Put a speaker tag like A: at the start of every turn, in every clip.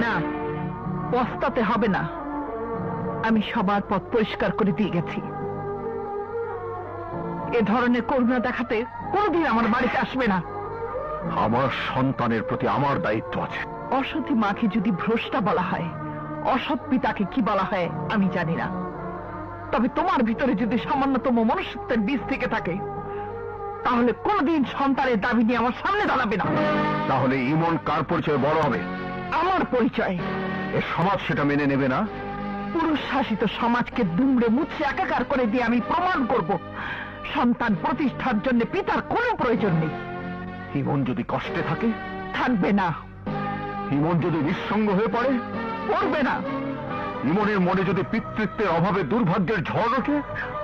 A: না, পস্তাতে হবে না। আমি সবার পথ পরিষ্কার করে দিয়ে গেছি। এ ধরনের করুণা দেখাতে কোনদিন আমার বাড়িতে আসবে না।
B: আমার সন্তানের প্রতি আমার দায়িত্ব আছে।
A: অসতী মাকে যদি ভ্রষ্টা বলা হয়, অসৎ পিতাকে কি বলা হয় আমি জানি না, তবে তোমার ভিতরে যদি সামান্যতম মনুষ্যত্বের বীজ থেকে থাকে, তাহলে কোনদিন সন্তানের দাবি নিয়ে আমার সামনে দাঁড়াবে না।
B: তাহলে ইমন কার পরিচয় বড় হবে?
A: আমার পরিচয়।
B: এ সমাজ সেটা মেনে নেবে না।
A: পুরুষ শাসিত সমাজকে দুমড়ে মুছে একাকার করে দিয়ে আমি প্রমাণ করব, সন্তান প্রতিষ্ঠার জন্য পিতার কোনো প্রয়োজন নেই।
B: ইমন যদি কষ্টে থাকে?
A: থাকবে না।
B: ইমন যদি নিঃসঙ্গ হয়ে পড়ে?
A: পড়বে না।
B: ইমনের মনে যদি পিতৃত্বের অভাবে দুর্ভাগ্যের ঝড় ওঠে?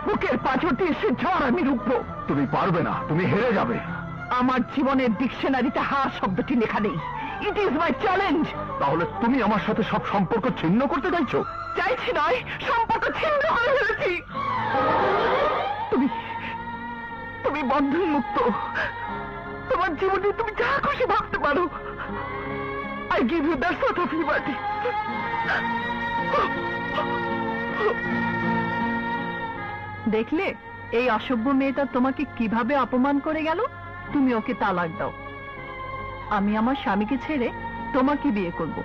A: বুকের পাঁচটি এসে ঝড় আমি রুখবো।
B: তুমি পারবে না, তুমি হেরে যাবে।
A: আমার জীবনের ডিকশনারিতে হার শব্দটি লেখা নেই। It is my challenge.
B: তাহলে তুমি আমার সাথে সব সম্পর্ক ছিন্ন করতে চাইছো?
A: চাইছি নয়, সম্পর্ক ছিন্ন করে ফেলেছি। তুমি তুমি বন্ধন মুক্ত। তোমার জীবনে তুমি যা খুশি ভাবতে পারো। I give you that sort of liberty. দেখলে এই অসভ্য মেয়েটা তোমাকে কিভাবে অপমান করে গেল? তুমি ওকে তালাক দাও। আমি আমার স্বামীকে ছেড়ে তোমাকে বিয়ে করব।